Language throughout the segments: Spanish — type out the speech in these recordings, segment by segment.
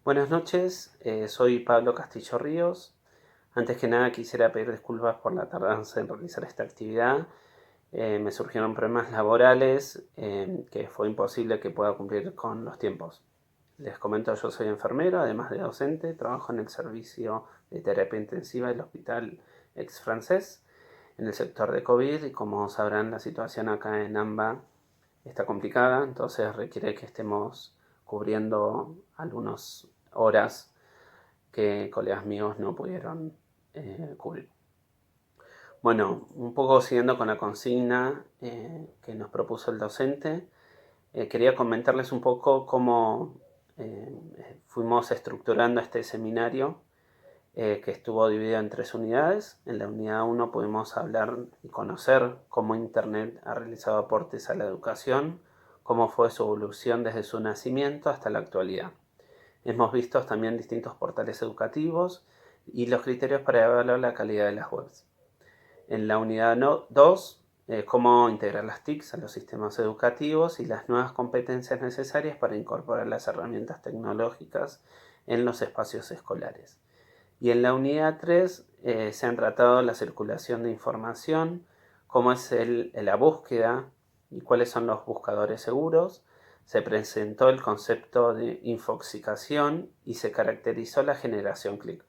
Buenas noches, soy Pablo Castillo Ríos. Antes que nada quisiera pedir disculpas por la tardanza en realizar esta actividad. Me surgieron problemas laborales que fue imposible que pueda cumplir con los tiempos. Les comento, yo soy enfermero, además de docente, trabajo en el servicio de terapia intensiva del Hospital Ex-Francés en el sector de COVID y como sabrán la situación acá en AMBA está complicada, entonces requiere que estemos cubriendo algunas horas que colegas míos no pudieron cubrir. Bueno, un poco siguiendo con la consigna que nos propuso el docente, quería comentarles un poco cómo fuimos estructurando este seminario que estuvo dividido en 3 unidades. En la unidad 1 pudimos hablar y conocer cómo Internet ha realizado aportes a la educación, cómo fue su evolución desde su nacimiento hasta la actualidad. Hemos visto también distintos portales educativos y los criterios para evaluar la calidad de las webs. En la unidad 2, cómo integrar las TICs a los sistemas educativos y las nuevas competencias necesarias para incorporar las herramientas tecnológicas en los espacios escolares. Y en la unidad 3 se han tratado la circulación de información, cómo es la búsqueda y cuáles son los buscadores seguros. Se presentó el concepto de infoxicación y se caracterizó la generación clic.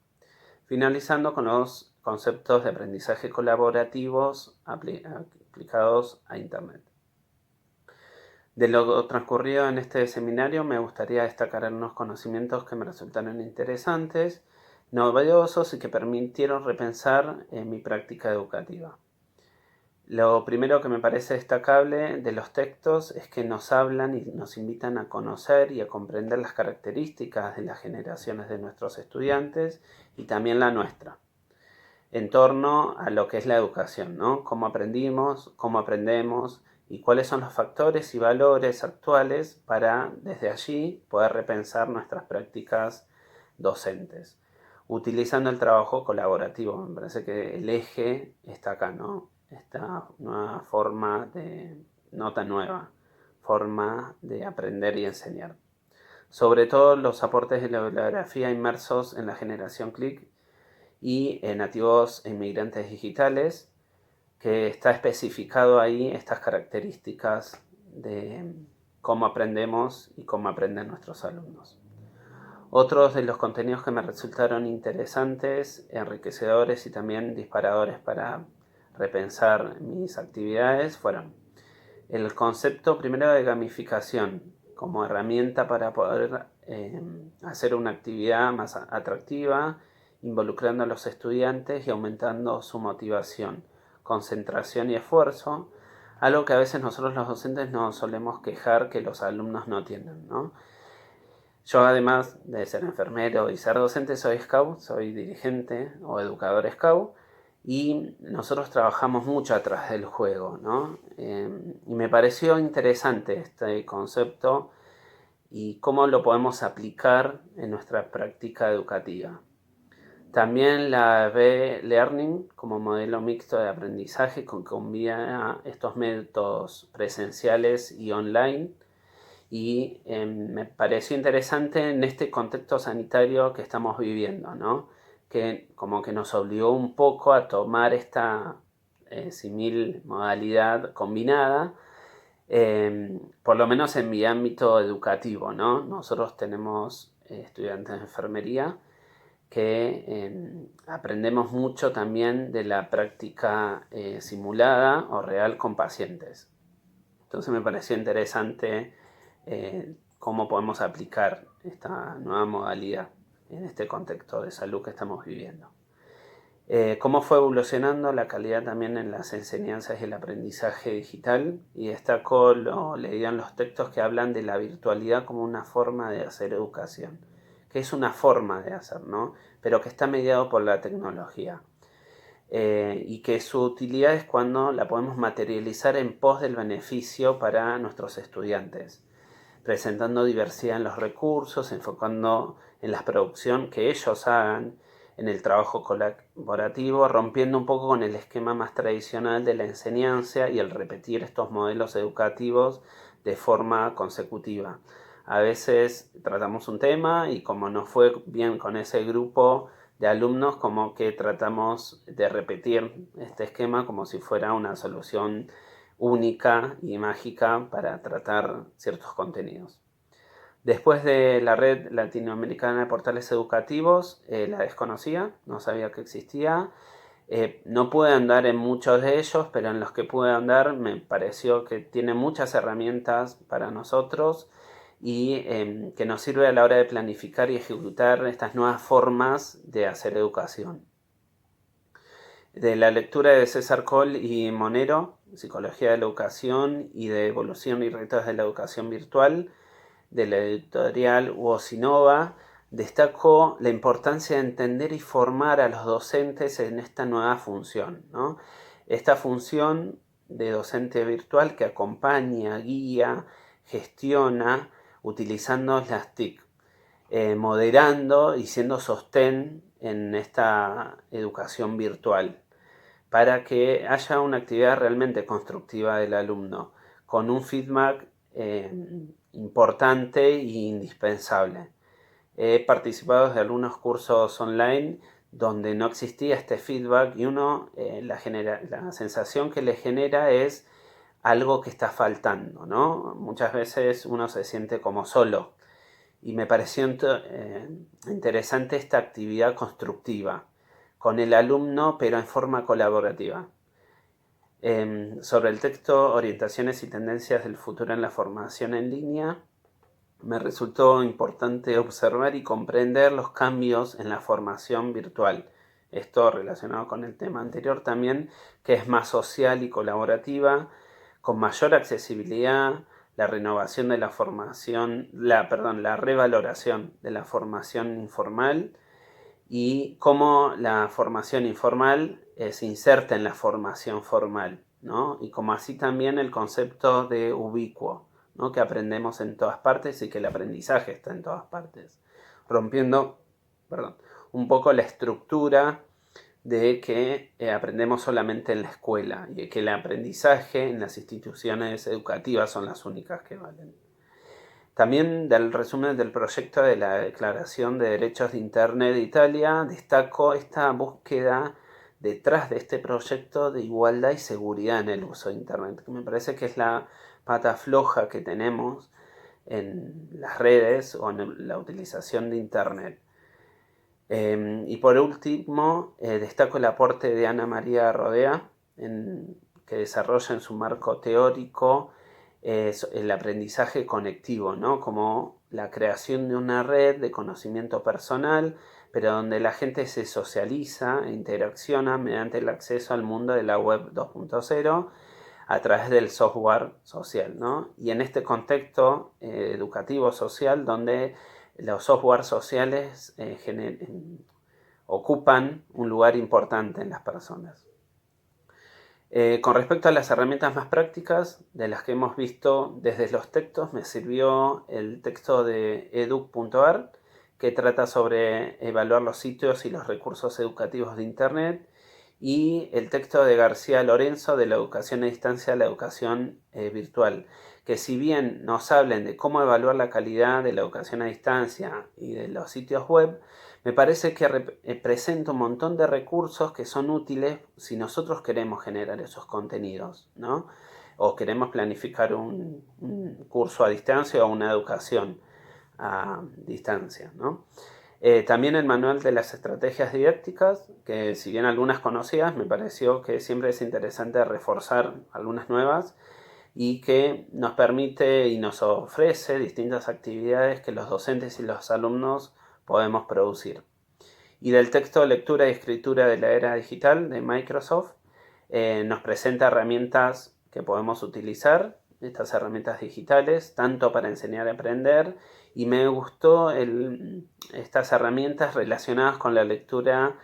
Finalizando con los conceptos de aprendizaje colaborativos aplicados a Internet. De lo transcurrido en este seminario me gustaría destacar algunos conocimientos que me resultaron interesantes, novedosos y que permitieron repensar mi práctica educativa. Lo primero que me parece destacable de los textos es que nos hablan y nos invitan a conocer y a comprender las características de las generaciones de nuestros estudiantes y también la nuestra, en torno a lo que es la educación, ¿no? Cómo aprendimos, cómo aprendemos y cuáles son los factores y valores actuales para desde allí poder repensar nuestras prácticas docentes. Utilizando el trabajo colaborativo, me parece que el eje está acá, ¿no? Esta nueva forma no tan nueva, forma de aprender y enseñar. Sobre todo los aportes de la bibliografía inmersos en la generación clic y nativos e inmigrantes digitales, que está especificado ahí estas características de cómo aprendemos y cómo aprenden nuestros alumnos. Otros de los contenidos que me resultaron interesantes, enriquecedores y también disparadores para repensar mis actividades fueron el concepto primero de gamificación como herramienta para poder hacer una actividad más atractiva, involucrando a los estudiantes y aumentando su motivación, concentración y esfuerzo, algo que a veces nosotros los docentes nos solemos quejar que los alumnos no tienen, ¿no? Yo, además de ser enfermero y ser docente, soy scout, soy dirigente o educador scout, y nosotros trabajamos mucho atrás del juego, ¿no? Y me pareció interesante este concepto y cómo lo podemos aplicar en nuestra práctica educativa. También la B-Learning como modelo mixto de aprendizaje que combina estos métodos presenciales y online, y me pareció interesante en este contexto sanitario que estamos viviendo, ¿no? Que como que nos obligó un poco a tomar esta simil modalidad combinada, por lo menos en mi ámbito educativo, ¿no? Nosotros tenemos estudiantes de enfermería que aprendemos mucho también de la práctica simulada o real con pacientes. Entonces me pareció interesante cómo podemos aplicar esta nueva modalidad en este contexto de salud que estamos viviendo. Cómo fue evolucionando la calidad también en las enseñanzas y el aprendizaje digital, y destaco lo leído en los textos que hablan de la virtualidad como una forma de hacer educación, que es una forma de hacer, ¿no? Pero que está mediado por la tecnología. Y que su utilidad es cuando la podemos materializar en pos del beneficio para nuestros estudiantes, presentando diversidad en los recursos, enfocando en la producción que ellos hagan, en el trabajo colaborativo, rompiendo un poco con el esquema más tradicional de la enseñanza y el repetir estos modelos educativos de forma consecutiva. A veces tratamos un tema y como no fue bien con ese grupo de alumnos, como que tratamos de repetir este esquema como si fuera una solución única y mágica para tratar ciertos contenidos. Después de la red latinoamericana de portales educativos, la desconocía, no sabía que existía. No pude andar en muchos de ellos, pero en los que pude andar me pareció que tiene muchas herramientas para nosotros y que nos sirve a la hora de planificar y ejecutar estas nuevas formas de hacer educación. De la lectura de César Coll y Monero, Psicología de la Educación y de Evolución y Retos de la Educación Virtual, de la editorial Wozinova, destaco la importancia de entender y formar a los docentes en esta nueva función, ¿no? Esta función de docente virtual que acompaña, guía, gestiona, utilizando las TIC, moderando y siendo sostén en esta educación virtual, para que haya una actividad realmente constructiva del alumno, con un feedback importante e indispensable. He participado de algunos cursos online donde no existía este feedback y la sensación que le genera es algo que está faltando, ¿no? Muchas veces uno se siente como solo y me pareció interesante esta actividad constructiva con el alumno, pero en forma colaborativa. Sobre el texto Orientaciones y tendencias del futuro en la formación en línea, me resultó importante observar y comprender los cambios en la formación virtual. Esto relacionado con el tema anterior también, que es más social y colaborativa, con mayor accesibilidad, la renovación de la formación, la revaloración de la formación informal y cómo la formación informal se inserta en la formación formal, ¿no? Y como así también el concepto de ubicuo, ¿no? Que aprendemos en todas partes y que el aprendizaje está en todas partes, rompiendo un poco la estructura de que aprendemos solamente en la escuela y que el aprendizaje en las instituciones educativas son las únicas que valen. También del resumen del proyecto de la Declaración de Derechos de Internet de Italia, destaco esta búsqueda detrás de este proyecto de igualdad y seguridad en el uso de Internet, que me parece que es la pata floja que tenemos en las redes o en la utilización de Internet. Y por último, destaco el aporte de Ana María Rodea, que desarrolla en su marco teórico el aprendizaje conectivo, ¿no? Como la creación de una red de conocimiento personal, pero donde la gente se socializa e interacciona mediante el acceso al mundo de la web 2.0 a través del software social, ¿no? Y en este contexto educativo social donde los software sociales ocupan un lugar importante en las personas. Con respecto a las herramientas más prácticas de las que hemos visto desde los textos, me sirvió el texto de educ.ar, que trata sobre evaluar los sitios y los recursos educativos de Internet, y el texto de García Lorenzo de la educación a distancia a la educación virtual, que si bien nos hablen de cómo evaluar la calidad de la educación a distancia y de los sitios web, me parece que presenta un montón de recursos que son útiles si nosotros queremos generar esos contenidos, ¿no? O queremos planificar un curso a distancia o una educación a distancia, ¿no? También el manual de las estrategias didácticas, que si bien algunas conocidas, me pareció que siempre es interesante reforzar algunas nuevas y que nos permite y nos ofrece distintas actividades que los docentes y los alumnos podemos producir. Y del texto Lectura y Escritura de la Era Digital de Microsoft, nos presenta herramientas que podemos utilizar, estas herramientas digitales, tanto para enseñar a aprender, y me gustó estas herramientas relacionadas con la lectura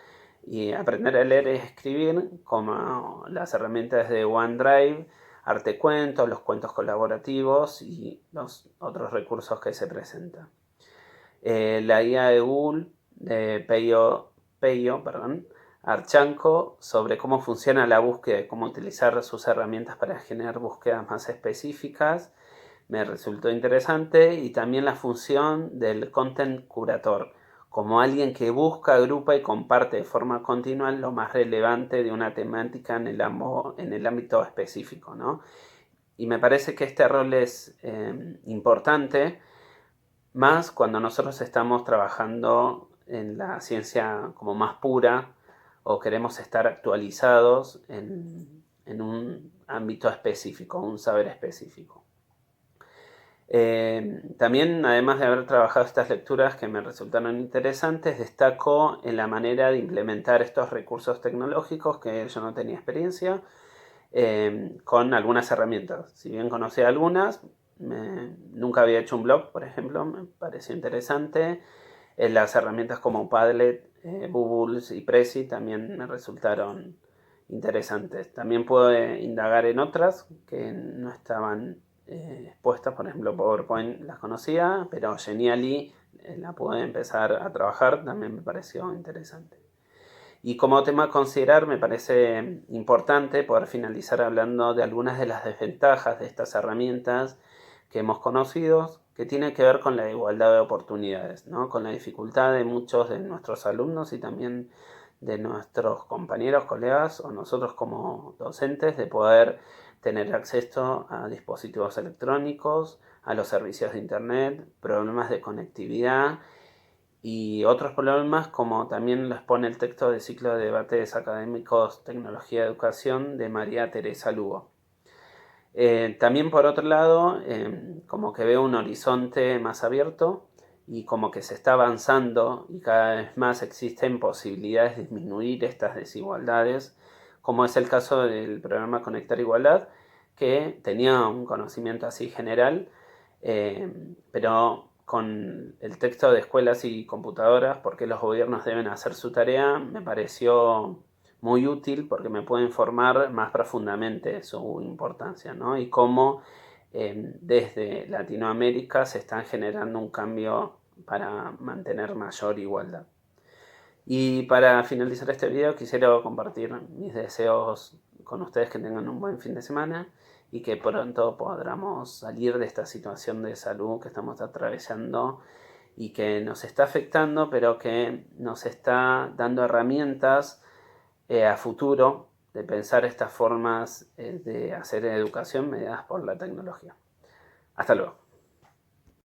y aprender a leer y escribir, como las herramientas de OneDrive, Artecuentos, los cuentos colaborativos y los otros recursos que se presentan. La guía de Google de Peyo Archanco sobre cómo funciona la búsqueda y cómo utilizar sus herramientas para generar búsquedas más específicas. me resultó interesante, y también la función del content curator, como alguien que busca, agrupa y comparte de forma continua lo más relevante de una temática en el ámbito específico, ¿no? Y me parece que este rol es importante, más cuando nosotros estamos trabajando en la ciencia como más pura, o queremos estar actualizados en un ámbito específico, un saber específico. También, además de haber trabajado estas lecturas que me resultaron interesantes, destaco en la manera de implementar estos recursos tecnológicos que yo no tenía experiencia, con algunas herramientas. Si bien conocía algunas, nunca había hecho un blog, por ejemplo, me pareció interesante. Las herramientas como Padlet, Bubbles y Prezi también me resultaron interesantes. También pude indagar en otras que no estaban expuestas, por ejemplo PowerPoint las conocía, pero Genially la pude empezar a trabajar, también me pareció interesante. Y como tema a considerar, me parece importante poder finalizar hablando de algunas de las desventajas de estas herramientas que hemos conocido, que tienen que ver con la igualdad de oportunidades, ¿no? Con la dificultad de muchos de nuestros alumnos y también de nuestros compañeros, colegas o nosotros como docentes, de poder tener acceso a dispositivos electrónicos, a los servicios de internet, problemas de conectividad y otros problemas, como también lo expone el texto de Ciclo de Debates Académicos, Tecnología y Educación de María Teresa Lugo. También por otro lado, como que veo un horizonte más abierto y como que se está avanzando y cada vez más existen posibilidades de disminuir estas desigualdades, como es el caso del programa Conectar Igualdad, que tenía un conocimiento así general, pero con el texto de Escuelas y Computadoras, por qué los gobiernos deben hacer su tarea, me pareció muy útil porque me puede informar más profundamente su importancia, ¿no? Y cómo desde Latinoamérica se está generando un cambio para mantener mayor igualdad. Y para finalizar este video quisiera compartir mis deseos con ustedes, que tengan un buen fin de semana y que pronto podamos salir de esta situación de salud que estamos atravesando y que nos está afectando, pero que nos está dando herramientas a futuro de pensar estas formas de hacer educación mediadas por la tecnología. Hasta luego.